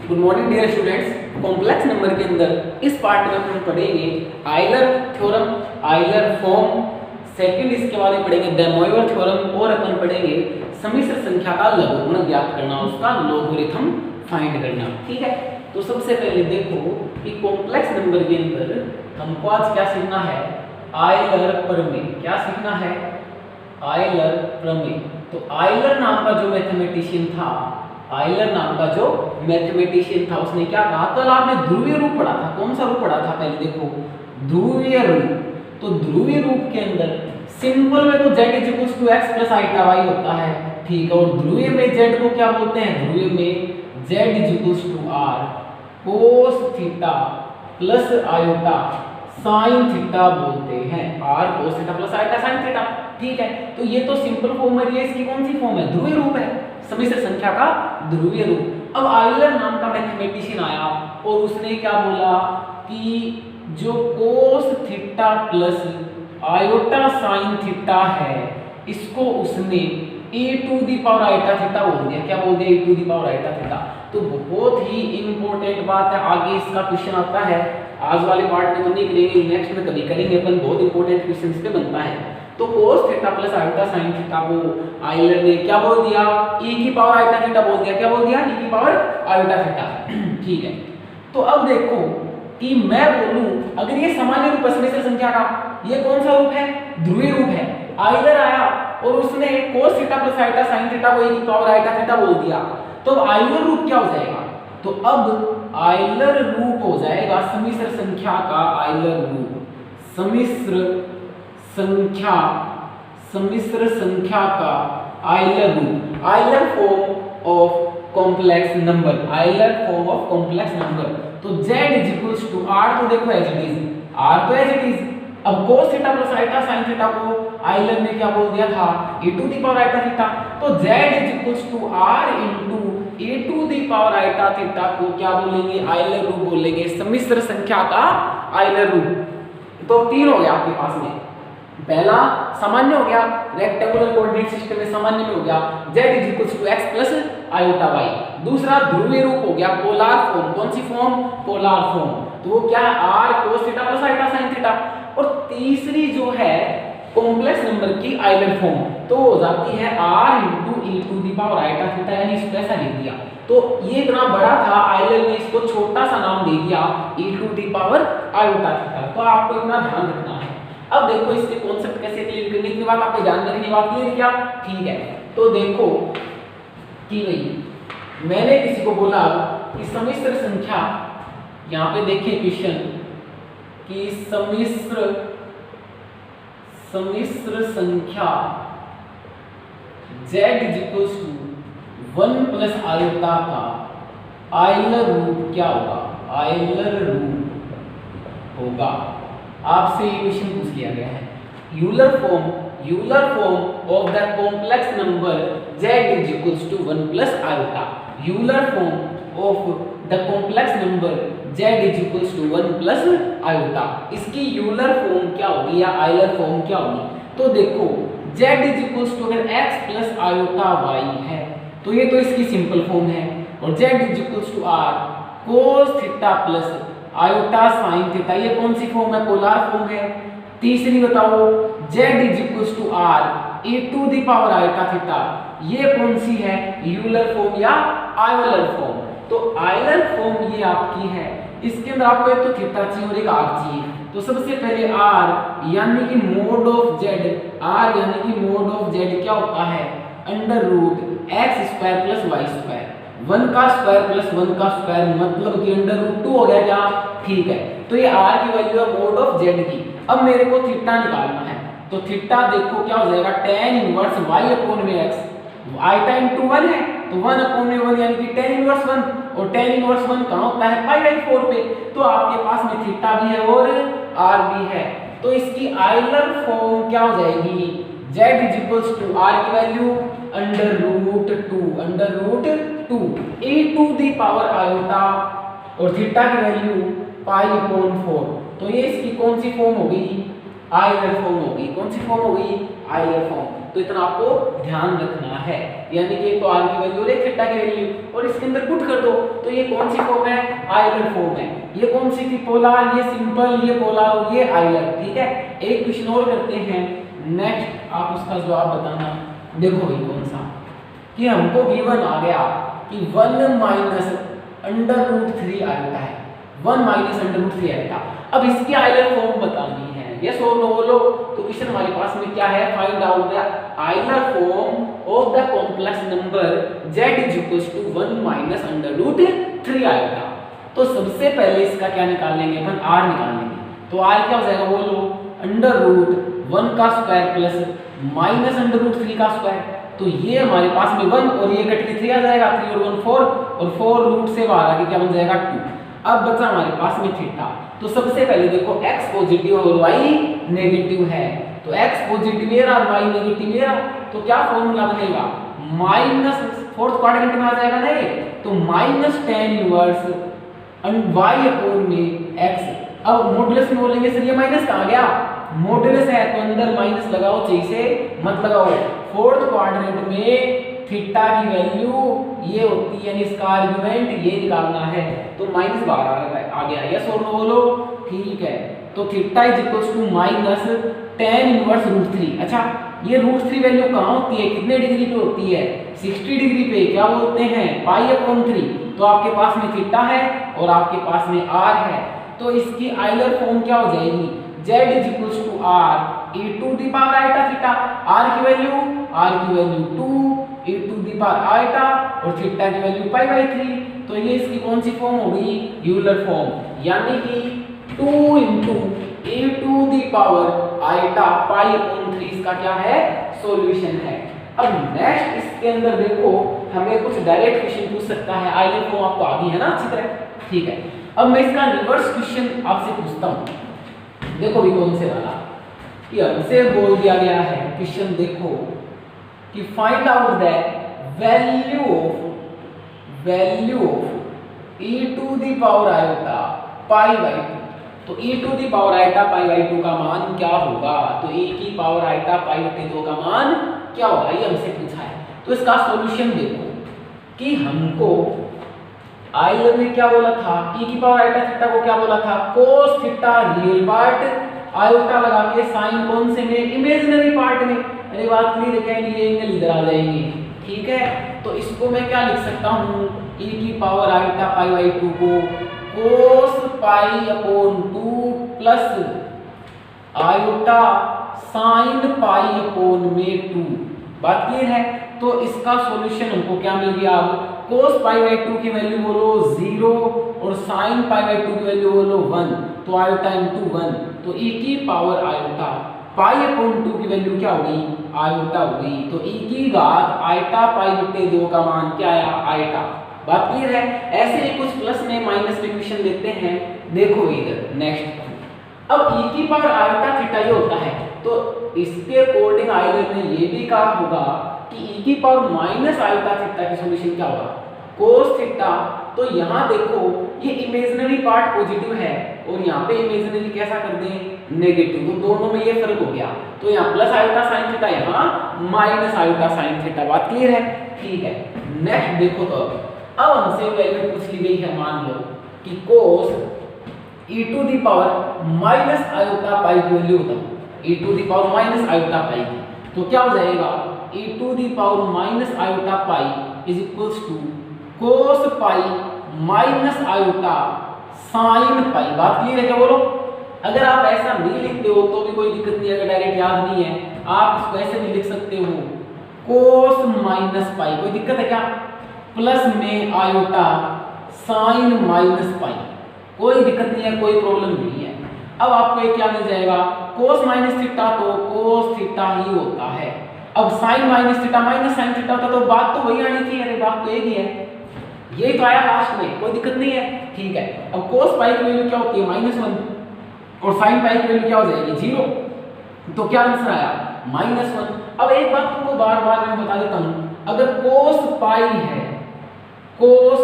Good morning dear students. Complex number के अंदर इस पार्ट में हम पढ़ेंगे Euler theorem, Euler form, second इसके बाद में पढ़ेंगे डे मोइवर थ्योरम और अपन पढ़ेंगे सम्मिश्र संख्या का लघुगुणक ज्ञात करना, उसका लोगरिथम फाइंड करना। ठीक है, तो सबसे पहले देखो कि कॉम्प्लेक्स नंबर के अंदर हमको आज क्या सीखना है, आयलर प्रमेय। क्या सीखना है? आयलर प्रमेय। तो आयलर नाम का जो मैथमेटिशियन था, आयलर नाम का जो मैथमेटिशियन था, उसने क्या कहा? कल आपने ध्रुवीय रूप पढ़ा था। कौन सा रूप पढ़ा था? पहले देखो, ध्रुवीय रूप। तो ध्रुवीय रूप के अंदर सिंपल में तो z equals to x plus iota y होता है, ठीक है। और ध्रुवीय में z को क्या बोलते हैं? ध्रुवीय में z equals to r cos theta plus iota sine theta बोलते हैं। R cos theta plus iota sine theta, ठीक है। तो ये तो सिंपल फॉर्म है, इसकी कौन सी फॉर्म है? ध्रुवीय रूप है, सम्मिश्र संख्या का ध्रुवीय रूप। अब आयलर नाम का मैथमेटिशियन आया और उसने क्या बोला कि जो cos theta plus iota sine theta है, इसको उसने e to the power iota theta बोल दिया। क्या बोल दिया? e to the power iota theta. तो बहुत ही इंपॉर्टेंट बात है, आगे इसका क्वेश्चन आता है। आज वाले पार्ट में तो नहीं करेंगे, नेक्स्ट में कभी करेंगे अपन। बहुत इंपॉर्टेंट क्वेश्चन इस पे बनता है। तो कोस theta plus iota sine theta को आयलर ने क्या बोल दिया? e की पावर आयोटा थीटा बोल दिया। क्या बोल दिया? e की पावर आयोटा थीटा, ठीक है। तो अब देखो कि मैं बोलूं, अगर ये सामान्य रूप है सम्मिश्र संख्या का, ये कौन सा रूप है? ध्रुवीय रूप है। आयलर आया और उसने कोस theta plus iota sine theta को e की पावर आयोटा थीटा बोल दिया। तो अब आयलर रूप क्या हो जाएगा? तो अब आयलर रूप हो जाएगा सम्मिश्र संख्या का आयलर रूप। सम्मिश्र संख्या का आयलर रूप, Euler form of complex number, Euler form of complex number. तो z is equals to r, तो देखो एज इट इज, r तो एज इट इज। अब cos theta plus iota sine theta को आयलर ने क्या बोल दिया था? e to the power iota theta. तो z is equals to r into e to the power iota theta को क्या बोलेंगे? आयलर रूप बोलेंगे, सम्मिश्र संख्या का आयलर रूप। तो तीन हो गया आपके पास में। पहला सामान्य हो गया, रेक्टेंगुलर कोऑर्डिनेट सिस्टम में सामान्य में हो गया z is equals to x plus iota y। दूसरा ध्रुवीय रूप हो गया, पोलर फॉर्म। कौन सी फॉर्म? Polar form. तो वो क्या है? r cos theta plus iota sine theta. और तीसरी जो है कॉम्प्लेक्स नंबर की आयलर फॉर्म, तो हो जाती है r into e to the power iota theta, यानी इसको ऐसा लिख दिया। तो ये इतना बड़ा था, आयलर ने इसको छोटा सा नाम दे दिया e to the power iota theta. तो आपको इतना ध्यान रखना है। अब देखो इसके कॉन्सेप्ट कैसे क्लियर करने की बात आपको ध्यान रखने की बात क्लियर क्या? ठीक है। तो देखो कि भाई मैंने किसी को बोला कि सम्मिश्र संख्या, यहाँ पे देखिए क्वेश्चन कि सम्मिश्र संख्या z is equals to 1 plus iota का आयलर रूप क्या होगा? आयलर रूप होगा। आपसे ये क्वेश्चन पूछ लिया गया है। Euler form of the complex number z is equals to 1 plus iota. Euler form of the complex number z is equals to 1 plus iota, इसकी यूलर फॉर्म क्या होगी या आयलर फॉर्म क्या होगी? तो देखो z इज इक्वल्स टू अगर x plus iota y है, तो ये तो इसकी सिंपल फॉर्म है। और z is equals to r cos theta plus iota sine theta, ये कौन सी फॉर्म है? पोलर फॉर्म है। तीसरी बताओ, z is equals to r e to the power iota theta, ये कौन सी है? यूलर फॉर्म या आयलर फॉर्म। तो आयलर फॉर्म ये आपकी है। इसके अंदर आपको एक तो थीटा चाहिए और एक r चाहिए। तो सबसे पहले r यानी कि मोड ऑफ z, r यानी कि मोड ऑफ z क्या होता है? Under root x square plus y square, 1 का स्क्वायर प्लस 1 का स्क्वायर, मतलब कि अंडर रूट 2 हो गया क्या? ठीक है। तो ये r की वैल्यू है मोड ऑफ z की। अब मेरे को थीटा निकालना है, तो थीटा देखो क्या हो जाएगा? tan इनवर्स y अपॉन में x, आयोटा इनटू 1 है तो 1 अपॉन में 1 यानी कि tan इनवर्स 1, और tan इनवर्स 1 कहां होता है? π/4 पे। तो आपके पास में थीटा भी है और r भी है। तो इसकी आयलर फॉर्म क्या हो जाएगी? z is equals to r की value under root 2 e to the power iota और थीटा की वैल्यू π/4। तो ये इसकी कौन सी फॉर्म होगी? आयलर फॉर्म होगी। कौन सी फॉर्म होगी? Euler form. तो तो इतना आपको ध्यान रखना है। यानी कि एक तो आर की वैल्यू और एक थीटा की वैल्यू, और इसके अंदर पुट कर दो तो ये कौन सी फॉर्म है, आइलर फॉर्म है। ये कौन सी थी, पोलर, ये सिंपल, ये पोलर और ये आइलर। ठीक है, एक क्वेश्चन और करते हैं नेक्स्ट, आप उसका जवाब बताना। देखो भाई कौन सा, कि हमको गिवन आ गया कि 1 माइनस अंडर रूट 3 आइटा है, 1 माइनस अंडर रूट 3 आइटा। अब इसकी आइलर फॉर्म बतानी है, यस और नो बोलो। तो क्वेश्चन हमारे पास में क्या है, find out the Euler form of the complex number z is equals to 1 minus under root 3 iota. तो सबसे पहले इसका क्या निकालेंगे अपन, r निकालेंगे। तो r क्या हो जाएगा बोलो, अंडर रूट 1 का square plus minus under root 3 का स्क्वायर। तो ये हमारे पास में 1 और ये कट के 3 आ जाएगा, 3 और 1 4, और 4 रूट से बाहर आके क्या बन जाएगा 2। अब बचा हमारे पास में थीटा। तो सबसे पहले देखो x पॉजिटिव और y नेगेटिव है, तो x पॉजिटिव है और y नेगेटिव है, तो क्या फॉर्मूला बनेगा, माइनस फोर्थ क्वाड्रेंट में आ जाएगा ना ये, तो minus tan inverse y upon में x। अब मॉडुलस में बोलेंगे सर ये माइनस कहाँ गया, मॉडुलस है तो अंदर माइनस लगाओ, जैसे मत लगाओ। फोर्थ क्वाड्रेंट में थीटा की वैल्यू ये होती है, यानी इसका आर्गुमेंट ये निकालना है, तो माइनस बाहर आ गया, यस और नो बोलो। ठीक है, तो theta is equals to minus tan inverse root 3। अच्छा, ये रूट 3 वैल्यू कहाँ होती है, कितने डिग्री पे होती है, 60 डिग्री पे। क्या बोलते हैं, पाई अपॉन 3। तो आपके पास में थीटा है और आपके पास में r है, तो इसकी आइलर फॉर्म क्या हो जाएगी, z is equals to r e to the power iota theta. r की value 2 e to the power iota और थीटा की वैल्यू पाई बाई 3। तो ये इसकी कौन सी फॉर्म होगी, यूलर फॉर्म, यानी कि 2 into e to the power iota pi upon 3 इसका क्या है, सॉल्यूशन है। अब नेक्स्ट इसके अंदर देखो, हमें कुछ डायरेक्ट क्वेश्चन पूछ सकता है, आइलर फॉर्म आपको आ गई है ना अच्छी तरह। ठीक है, अब मैं इसका रिवर्स क्वेश्चन आपसे पूछता हूँ। देखो भी कौन से वाला, कि हमसे बोल दिया गया है क्वेश्चन, देखो कि find out the value of e to the power iota pi by 2। तो e to the power iota pi by 2 का मान क्या होगा, तो e की पावर आइटा पाई बाई 2 का मान क्या होगा, ये हमसे पूछा है। तो इसका सॉल्यूशन देखो कि हमको आइलर ने क्या बोला था, e की पावर आइटा थीटा को क्या बोला था, cos theta real part, iota लगा के साइन कौन से में, इमेजिनरी पार्ट में। अरे बात क्लियर है, ये एंगल इधर आ जाएंगे। ठीक है, तो इसको मैं क्या लिख सकता हूँ, e की पावर आइटा पाई बाई 2 को cos पाई upon 2 plus iota sine pi upon में 2। बात क्लियर है, तो इसका सॉल्यूशन हमको क्या मिल गया, अब cos पाई बाई 2 की वैल्यू बोलो 0 और sin पाई बाई 2 की वैल्यू बोलो 1, तो आयोटा इंटू 1, तो e की पावर आयोटा पाई अपॉन 2 की वैल्यू क्या होगी, आयोटा होगी। तो e की घात आयोटा पाई बटे 2 का मान क्या आया, आयोटा। बात क्लियर है। ऐसे ही कुछ प्लस में माइनस में क्वेश्चन देखते हैं, देखो इधर नेक्स्ट। अब e की पावर आयोटा थीटा ये होता है, तो इसके अकॉर्डिंग आइलर ने ये भी कहा होगा कि e की पावर माइनस आयोटा थीटा की सॉल्यूशन क्या होगा, cos थीटा। तो यहाँ देखो ये इमेजिनरी पार्ट पॉजिटिव है और यहाँ पे इमेजिनरी कैसा कर दें, नेगेटिव, तो दोनों में ये फर्क हो गया। तो यहाँ प्लस आयोटा साइन थीटा, यहाँ माइनस आयोटा साइन थीटा। बात क्लियर है। ठीक है, नेक्स्ट देखो, तो अब हमसे वैल्यू पूछ ली गई है, मान लो कि cos e to the power minus iota pi की वैल्यू बताओ, e to the power minus iota pi की, तो क्या हो जाएगा, e to the power minus iota pi is equals to cos pi minus iota sine pi. बात clear है क्या, बोलो। अगर आप ऐसा नहीं लिखते हो तो भी कोई दिक्कत नहीं, अगर डायरेक्ट याद नहीं है आप इसको ऐसे भी लिख सकते हो, cos माइनस पाई, कोई दिक्कत है क्या, प्लस में आयोटा साइन माइनस पाई, कोई दिक्कत नहीं है, कोई प्रॉब्लम नहीं है। अब आपको ये क्या मिल जाएगा, cos माइनस थीटा तो cos थीटा ही होता है। अब sine minus theta minus sine theta होता तो बात तो वही आनी थी, अरे बात तो एक ही है, यही तो आया लास्ट में, कोई दिक्कत नहीं है। ठीक है, अब cos पाई की वैल्यू क्या होती है, -1, और sin पाई की वैल्यू क्या हो जाएगी, 0, तो क्या आंसर आया, -1। अब एक बात तुमको बार बार मैं बता देता हूँ, अगर cos पाई है, cos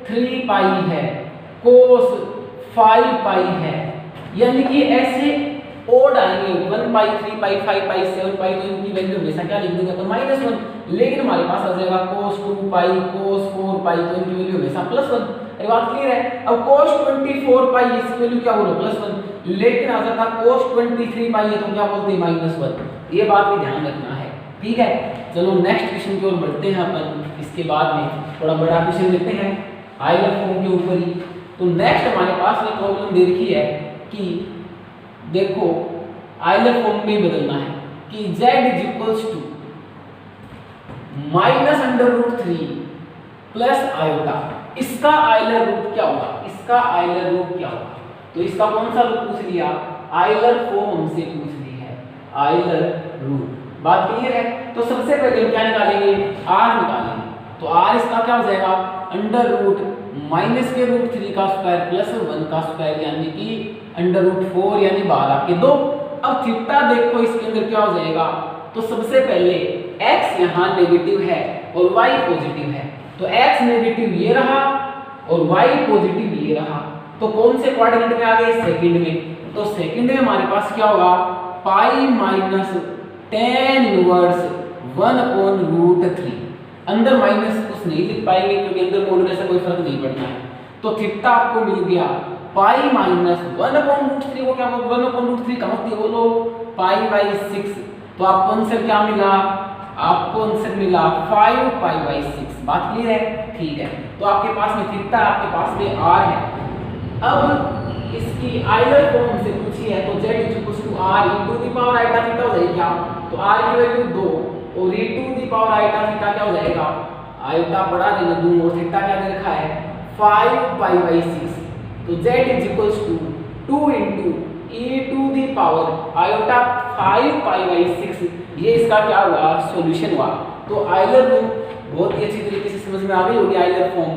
3 पाई है, cos 5 पाई है, यानी कि ऐसे ओड आएंगे 1 पाई 3 पाई 5 पाई 7 पाई, तो इनकी वैल्यू हमेशा क्या लिख देंगे अपन -1। लेकिन हमारे पास आ जाएगा cos 2 पाई cos 4 पाई, तो इनकी वैल्यू हमेशा +1। ये बात क्लियर है। अब cos 24 पाई इसकी वैल्यू क्या बोलो +1, लेकिन आ जाता cos 23 पाई है तो क्या बोलते हैं -1। ये बात भी ध्यान रखना है, ठीक है। चलो नेक्स्ट क्वेश्चन की ओर बढ़ते हैं अपन। इसके बाद में थोड़ा बड़ा क्वेश्चन लेते हैं आइलर फॉर्म के ऊपर ही। तो नेक्स्ट हमारे पास में प्रॉब्लम दे रखी है कि देखो आइलर फॉर्म में बदलना है कि z = -√3 प्लस आयोटा। इसका आइलर रूट क्या होगा, इसका आइलर रूट क्या होगा? तो इसका कौन सा रूट पूछ लिया? आइलर फॉर्म हमसे पूछ ली है, आइलर रूट। बात क्लियर है। तो सबसे पहले हम क्या निकालेंगे? r निकालेंगे। तो r इसका क्या हो जाएगा? -√3 का स्क्वायर प्लस 1 का स्क्वायर यानी कि √4 यानी 12 के 2। अब थीटा देखो इसके अंदर क्या हो जाएगा? तो सबसे पहले x यहाँ नेगेटिव है और y पॉजिटिव है, तो x नेगेटिव ये रहा और y पॉजिटिव ये रहा। तो कौन से क्वाड्रेंट में आ गए? सेकंड में। तो सेकंड में हमारे पास क्या होगा? Pi minus tan inverse 1/√3। अंदर माइनस कुछ नहीं लिख पाएंगे क्योंकि अंदर मॉडुलस से कोई फर्क नहीं पड़ता है। तो थीटा आपको मिल गया पाई माइनस 1/√3 को क्या बोलो? 1/√3 का मतलब बोलो π/6। तो आपको आंसर क्या मिला? आपको आंसर मिला 5π/6। बात क्लियर है? ठीक है। तो आपके पास में थीटा, आपके पास में r है। अब इसकी आइलर फॉर्म से पूछी है तो z = r e⁻i थीटा हो जाएगी क्या? तो r की वैल्यू 2 और e⁻i थीटा क्या हो जाएगा? आयोटा बड़ा देना दूं और थीटा क्या दे रखा है? 5π/6। तो z = 2 e⁻i आयोटा 5π/6। ये इसका क्या हुआ? सॉल्यूशन हुआ। तो आइलर रूट बहुत ही अच्छी तरीके से समझ में आ गई होगी, आइलर फॉर्म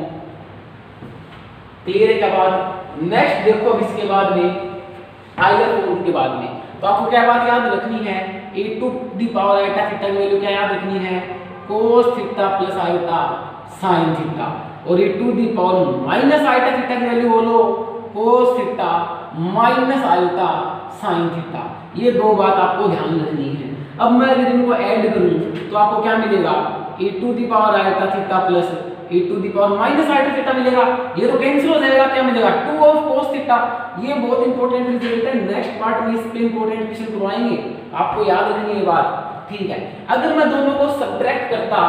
क्लियर है क्या बात? नेक्स्ट देखो अब इसके बाद में आइलर फॉर्म के बाद में तो आपको क्या बात याद रखनी है? e⁻i थीटा की वैल्यू क्या याद रखनी है? cos theta plus iota sin theta. और e⁻i थीटा की वैल्यू बोलो cos theta minus iota sin theta. ये दो बात आपको ध्यान रखनी है। अब मैं अगर इनको ऐड करूं तो आपको क्या मिलेगा? e⁻i theta plus e⁻− theta मिलेगा। ये तो कैंसिल हो जाएगा, क्या मिलेगा? 2 ऑफ cos थीटा। ये बहुत इंपॉर्टेंट रिजल्ट है, नेक्स्ट पार्ट में इस पे इंपॉर्टेंट क्वेश्चन करवाएंगे, आपको याद रखनी है बात, ठीक है। अगर मैं दोनों को सब्ट्रैक्ट करता,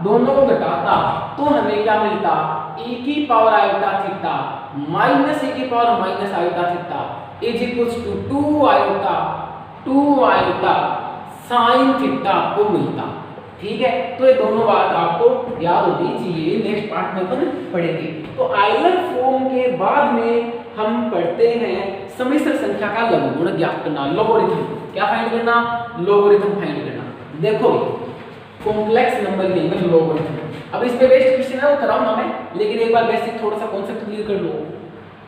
दोनों को घटाता तो हमें क्या मिलता? e⁻i theta minus e⁻− theta is equals to 2 iota sin theta आपको मिलता, ठीक है। तो ये दोनों बात आपको याद होनी चाहिए, नेक्स्ट पार्ट में अपन पढ़ेंगे। तो आइलर फॉर्म के बाद में हम पढ़ते हैं सम्मिश्र संख्या का लघुगुणक ज्ञात करना, लोगरिथम। क्या फाइंड करना? लोगरिथम फाइंड करना। देखो कॉम्प्लेक्स नंबर के अंदर लोगरिथम। अब इस पे बेस्ट क्वेश्चन है वो कराऊंगा मैं, लेकिन एक बार बेसिक थोड़ा सा कॉन्सेप्ट क्लियर कर लो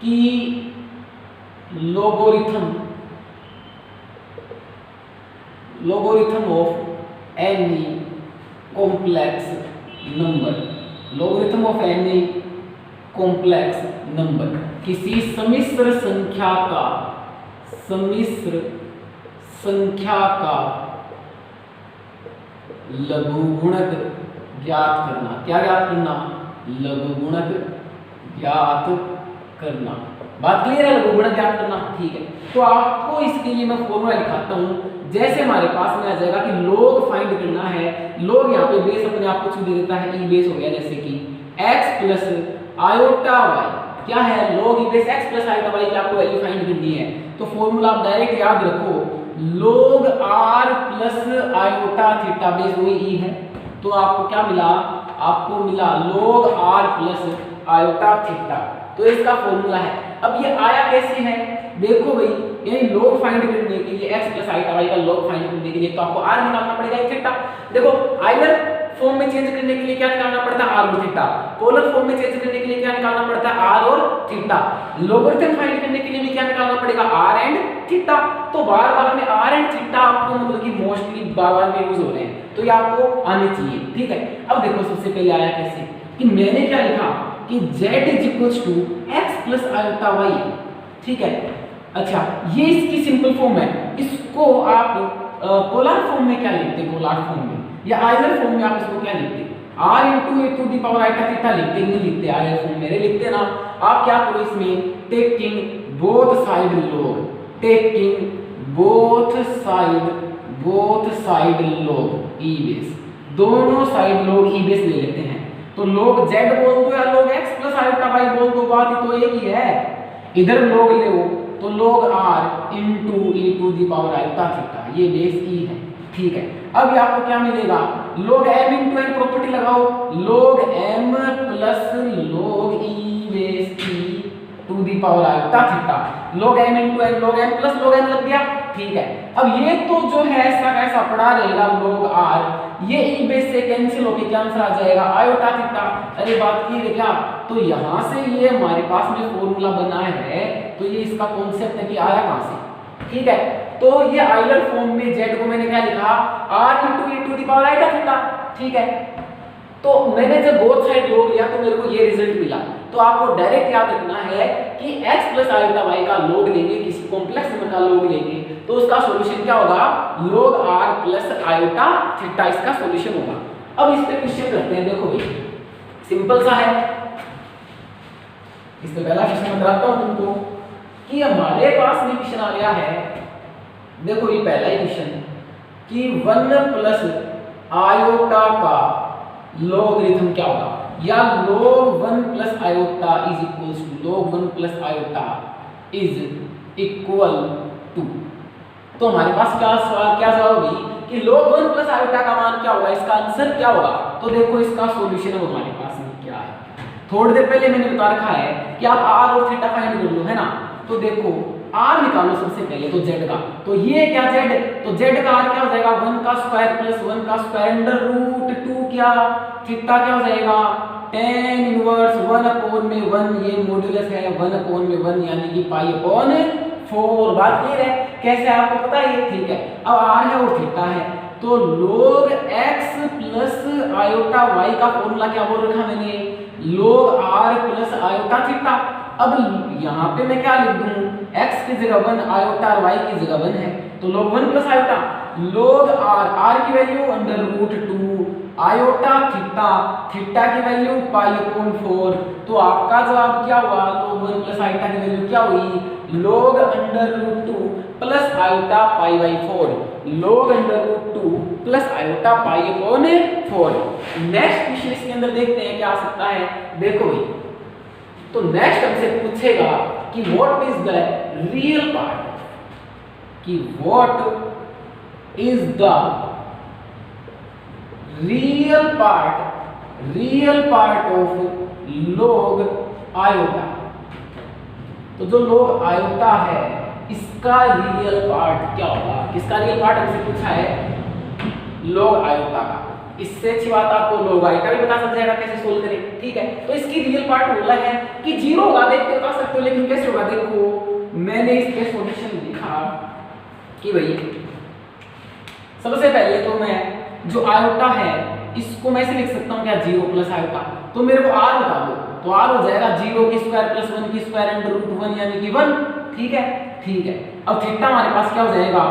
कि logarithm of any complex number, logarithm of any complex number, किसी सम्मिश्र संख्या का लघुगुणक ज्ञात करना। क्या ज्ञात करना? लघुगुणक ज्ञात करना। बात क्लियर है? लघुगुणक ज्ञात करना, ठीक है। तो आपको इसके लिए मैं फॉर्मूला लिखाता हूं। जैसे हमारे पास में आ जाएगा कि log फाइंड करना है, log यहाँ पे बेस अपने आप कुछ दे देता है, e बेस हो गया, जैसे कि x प्लस आयोटा y क्या है? log e base x plus iota y की आपको वैल्यू फाइंड करनी है। तो फॉर्मूला आप डायरेक्ट याद रखो, log r plus iota theta base वही e है, तो आपको क्या मिला? आपको मिला log r plus iota theta. तो इसका फॉर्मूला है। अब ये आया कैसे है? देखो भाई, यानी log फाइंड करने के लिए x प्लस आयोटा y का log फाइंड करने के लिए तो आपको r निकालना पड़ेगा, एक थीटा। देखो आइलर फॉर्म में चेंज करने के लिए क्या निकालना पड़ता है? r और थीटा। पोलर फॉर्म में चेंज करने के लिए क्या निकालना पड़ता है? r और थीटा। लोगरिथम फाइंड करने के लिए भी क्या निकालना पड़ेगा? r and theta. तो बार-बार में r एंड थीटा आपको मतलब कि मोस्टली बार-बार में यूज हो रहे हैं, तो ये आपको आने चाहिए, ठीक है। अब देखो सबसे पहले आया कैसे कि मैंने क्या लिखा कि z = x plus iota y, ठीक है। अच्छा, ये इसकी सिंपल फॉर्म है। इसको आप पोलर फॉर्म में क्या लिखते हैं, पोलर फॉर्म में या आइलर फॉर्म में आप इसको क्या लिखते हैं, r into e to the power iota theta लिखते नहीं लिखते, आइलर फॉर्म में लिखते ना। आप क्या करो इसमें, taking both side log, taking both side log e base, दोनों साइड log e बेस ले लेते हैं। तो log z बोल दो या log x plus iota y बोल दो, बात ही तो एक ही है। इधर log ले हो तो log r into e to the power iota theta, ये बेस e है, ठीक है। अब ये आपको क्या मिलेगा, log m into n property लगाओ, log m plus log e base e to the power iota theta, log m into n, log m plus log n लग गया, ठीक है। अब ये तो जो है ऐसा कैसा पड़ा रहेगा log r, ये e बेस से कैंसिल होके क्या आंसर आ जाएगा, आयोटा थीटा। अरे बात की है क्या, तो यहाँ से ये हमारे पास में फॉर्मूला बना है, तो ये इसका कॉन्सेप्ट है कि आया कहाँ से, ठीक है। तो ये आइलर फॉर्म में z को मैंने क्या लिखा, r into e to the power iota theta, ठीक है। तो मैंने जब बोथ साइड log लिया तो मेरे को ये रिजल्ट मिला। तो आपको डायरेक्ट याद रखना है कि x प्लस आयोटा y का log लेंगे, किसी कॉम्प्लेक्स नंबर का log लेंगे, तो उसका सॉल्यूशन क्या होगा, log r plus iota theta, इसका सॉल्यूशन होगा। अब इस पे क्वेश्चन करते हैं, देखो भाई सिंपल सा है। इस पे पहला क्वेश्चन बताता हूं तुमको कि हमारे पास में क्वेश्चन आ गया है, देखो ये पहला ही क्वेश्चन कि 1 प्लस आयोटा का लॉगरिथम क्या होगा, या log 1 plus iota is equals to log 1 plus iota is equal to. तो हमारे पास क्या सवाल होगी कि log 1 प्लस आयोटा का मान क्या होगा, इसका आंसर क्या होगा। तो देखो इसका सॉल्यूशन अब हमारे पास में क्या है, थोड़ी देर पहले मैंने बता रखा है कि आप r और थीटा फाइंड कर लो, है ना। तो देखो r निकालो सबसे पहले, तो z का, तो ये क्या z, तो z का r क्या हो जाएगा 1 का स्क्वायर प्लस 1 का स्क्वायर अंडर रूट 2, क्या थीटा क्या हो जाएगा tan इनवर्स 1 अपॉन में 1, ये मॉड्यूलस है 1 अपॉन में 1 यानी कि पाई अपॉन 4। बात क्लियर है, कैसे आपको पता है, ठीक है। अब r है और थीटा है, तो log x plus iota y का फॉर्मूला क्या बोल रखा मैंने, log r plus iota theta. अब यहाँ पे मैं क्या लिख दूं, x की जगह 1 आयोटा और y की जगह 1 है, तो log 1 plus iota log r की value under root 2 iota theta, theta की वैल्यू पाई अपॉन 4। तो आपका जवाब क्या हुआ, log 1 प्लस आयोटा की वैल्यू क्या हुई, log under root 2 plus iota pi by 4, log under root 2 plus iota pi upon 4। Next question इसके अंदर देखते हैं क्या आ सकता है, देखो भाई। तो नेक्स्ट हमसे पूछेगा कि what is the real part, कि what is the real part of log iota. तो जो log आयोटा है इसका रियल पार्ट क्या होगा, किसका रियल पार्ट हमसे पूछा है, log आयोटा का। इससे अच्छी बात आपको log आयोटा भी बता सकते हैं कैसे सोल्व करें, ठीक है। तो इसकी रियल पार्ट बोला है कि 0 होगा, देखते बता सकते हो, लेकिन कैसे होगा, देखो मैंने इसके सॉल्यूशन लिखा कि भाई सबसे पहले तो मैं जो आयोटा है इसको मैं ऐसे लिख सकता हूं क्या, 0 प्लस आयोटा। तो मेरे को r बता दो, तो r हो जाएगा 0 की स्क्वायर प्लस 1 की स्क्वायर अंडर रूट 1 यानी कि 1, ठीक है, ठीक है। अब थीटा हमारे पास क्या हो जाएगा,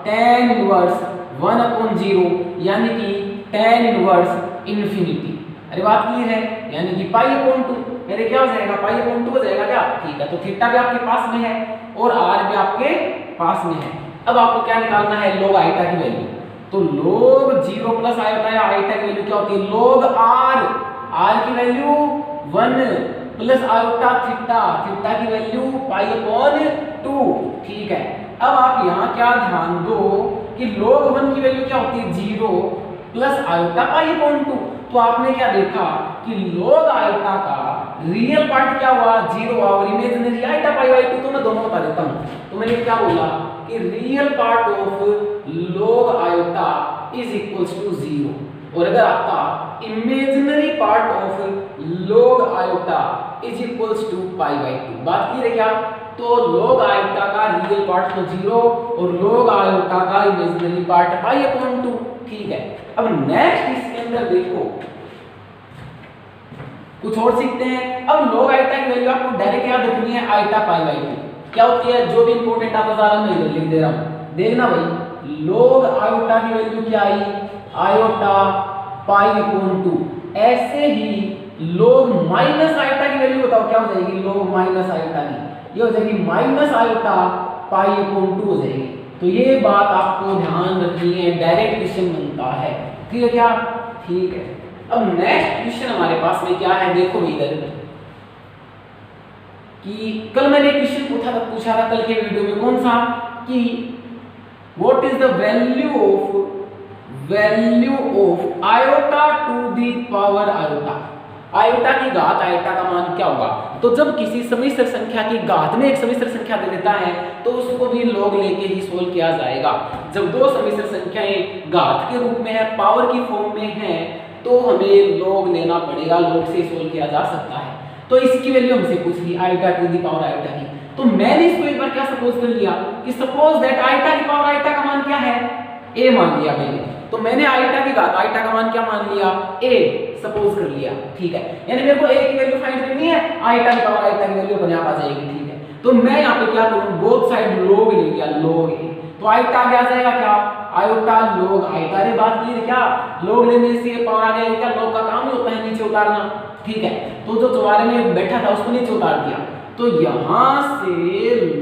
tan इनवर्स 1 अपॉन 0 यानी कि tan इनवर्स इन्फिनिटी। अरे बात क्लियर है, यानी कि पाई अपॉन 2, मेरे क्या हो जाएगा, पाई अपॉन 2 हो जाएगा क्या, ठीक है। तो थीटा भी आपके पास में है और r भी आपके पास में है। अब आपको क्या निकालना है, log आयोटा की वैल्यू। तो log 0 प्लस आयोटा या आयोटा की वैल्यू क्या होती है, log r की value 1 plus iota theta, theta की वैल्यू पाई अपॉन 2, ठीक है। अब आप यहाँ क्या ध्यान दो कि log 1 की वैल्यू क्या होती है, 0 प्लस आयोटा पाई अपॉन 2। तो आपने क्या देखा कि log आयोटा का रियल पार्ट क्या हुआ, 0 और इमेजिनरी आयोटा पाई बाई 2। तो मैं दोनों बता देता हूँ। तो मैंने क्या बोला कि real part of log iota is equals to 0, और अगर आता imaginary part of log iota is equals to pi by 2। बात की है क्या, तो log आयोटा का रियल पार्ट तो 0 और log आयोटा का इमेजिनरी पार्ट पाई अपॉन 2, ठीक है। अब नेक्स्ट इसके अंदर देखो कुछ और सीखते हैं। अब log आयोटा की वैल्यू आपको डायरेक्ट याद रखनी है, आयोटा पाई बाई 2 क्या होती है, जो भी इंपॉर्टेंट आता जा रहा है मैं इधर लिख दे रहा हूं। देखना भाई log आयोटा की वैल्यू क्या आई, आयोटा पाई अपॉन 2। ऐसे ही log माइनस आयोटा की वैल्यू बताओ क्या हो जाएगी, log माइनस आयोटा की ये हो जाएगी माइनस आयोटा पाई अपॉन 2 हो जाएगी। तो ये बात आपको ध्यान रखनी है, डायरेक्ट क्वेश्चन बनता है, ठीक है क्या, ठीक है। अब नेक्स्ट क्वेश्चन हमारे पास में क्या है, देखो इधर कि कल मैंने क्वेश्चन पूछा था कल के वीडियो में, कौन सा, कि what is the value of iota to the power iota, iota की घात आयोटा का मान क्या होगा। तो जब किसी समिश्र संख्या की घात में एक समिश्र संख्या दे देता है तो उसको भी log लेके ही सोल्व किया जाएगा। जब दो समिश्र संख्याएं घात के रूप में है, पावर की फॉर्म में है, तो हमें log लेना पड़ेगा, log से सोल्व किया जा सकता है। तो इसकी वैल्यू हमसे पूछ ली iota to the power iota की, तो मैंने इसको एक बार क्या सपोज कर लिया कि सपोज दैट आयोटा की पावर आयोटा का मान क्या है, a मान लिया मैंने। तो मैंने आयोटा की घात आयोटा का मान क्या मान लिया, a सपोज कर लिया, ठीक है। यानी मेरे को a की वैल्यू फाइंड करनी है, आयोटा की पावर आयोटा की वैल्यू अपने आप आ जाएगी, ठीक है। तो मैं यहाँ पे क्या करूँ, बोथ साइड log ले लिया, log a, तो आयोटा क्या आ जाएगा, क्या आयोटा log आयोटा। अरे बात क्लियर क्या, log लेने से पावर आ गया, क्या log का काम ही होता है नीचे उतारना, ठीक है। तो जो चौबारे में बैठा था उसको नीचे उतार दिया, तो यहाँ से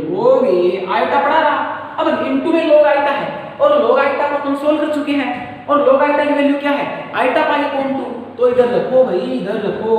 log a आयोटा पड़ा रहा। अब इनटू में log आयोटा है और log आयोटा को हम सोल्व कर चुके हैं, और log आयोटा की वैल्यू क्या है, आयोटा पाई अपॉन 2। तो इधर रखो भाई, इधर रखो,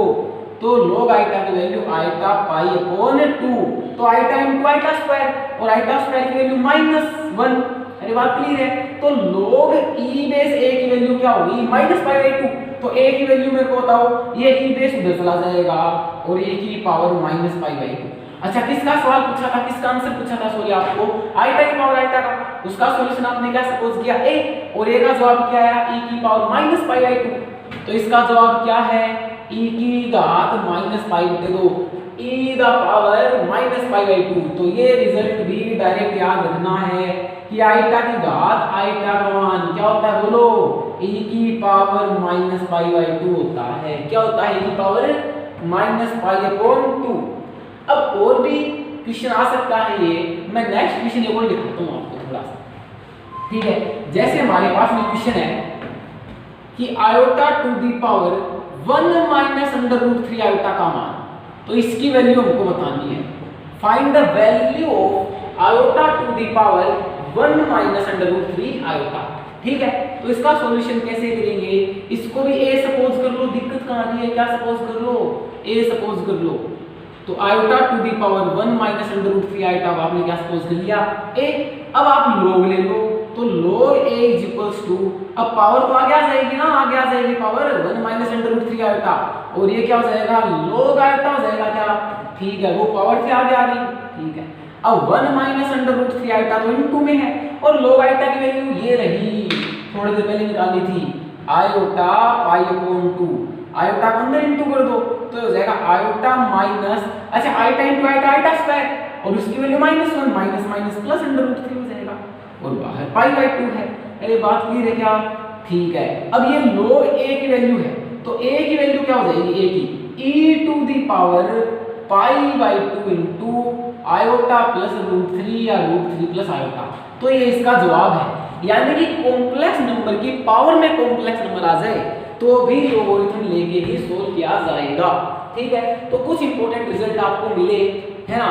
तो log आयोटा की वैल्यू आयोटा पाई अपॉन 2, तो आयोटा इनटू आयोटा स्क्वायर, और आयोटा स्क्वायर की वैल्यू -1। अरे बात क्लियर है। तो log e बेस a की वैल्यू क्या होगी, -पाई/2। तो a की वैल्यू मेरे को बताओ, ये e बेस उधर चला जाएगा और a की पावर -पाई/2। अच्छा, किसका सवाल पूछा था, किसका आंसर पूछा था, सॉरी आपको आयोटा की पावर आयोटा का, उसका सॉल्यूशन आपने क्या सपोज किया a, और a का जवाब क्या आया, e की पावर -पाई/2। तो इसका जवाब क्या है, e की घात -पाई/2, e द पावर -पाई/2। तो ये रिजल्ट भी डायरेक्ट याद रखना है कि आयोटा की घात आयोटा का मान क्या होता है, बोलो, e की पावर -पाई/2 होता है। क्या होता है, e की पावर -पाई/2। अब और भी क्वेश्चन आ सकता है, ये मैं नेक्स्ट क्वेश्चन एक और दिखाता हूँ आपको थोड़ा सा, ठीक है। जैसे हमारे पास में क्वेश्चन है कि iota to the power 1 minus √3 iota का मान, तो इसकी वैल्यू हमको बतानी है। Find the value of iota to the power 1 minus √3 iota, ठीक है। तो इसका सॉल्यूशन कैसे करेंगे, इसको भी a सपोज कर लो, दिक्कत कहाँ आ रही है, क्या सपोज कर लो, a सपोज कर लो। तो iota to the power 1 minus √3 iota आपने क्या सपोज कर लिया, a। अब आप log ले लो, तो log a is equals to, अब पावर तो आगे आ जाएगी ना, आगे आ जाएगी पावर 1 माइनस √3 आयोटा, और ये क्या हो जाएगा, log आयोटा हो जाएगा क्या, ठीक है, वो पावर से आगे आ गई, ठीक है। अब 1 माइनस √3 आयोटा तो इनटू में है, और log आयोटा की वैल्यू ये रही, थोड़ी देर पहले निकाली थी, आयोटा पाई अपॉन 2, आयोटा को अंदर इनटू कर दो, तो हो जाएगा आयोटा माइनस, अच्छा iota into iota iota square, और उसकी वैल्यू -1 माइनस माइनस प्लस √3 हो जाएगा, और बाहर पाई/2 है। अरे बात क्लियर है क्या, ठीक है। अब ये log a की वैल्यू है, तो a की वैल्यू क्या हो जाएगी, a की e टू दी पावर पाई/2 इनटू आयोटा प्लस √3 या √3 प्लस आयोटा। तो ये इसका जवाब है, यानी कि कॉम्प्लेक्स नंबर की पावर में कॉम्प्लेक्स नंबर आ जाए तो भी लोगरिथम लेके ही सोल्व किया जाएगा, ठीक है। तो कुछ इंपॉर्टेंट रिजल्ट आपको मिले, है ना।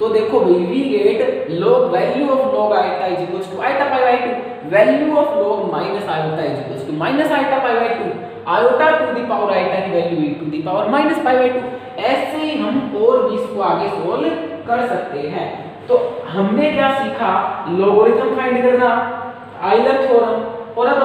तो देखो भाई, we get log value of log iota is equals to iota पाई/2, value of log minus iota is equals to minus iota पाई/2, iota to the power iota की value e to the power -पाई/2। ऐसे ही हम और भी इसको आगे सोल्व कर सकते हैं। तो हमने क्या सीखा, लोगरिथम फाइंड करना, आइलर थ्योरम, और अब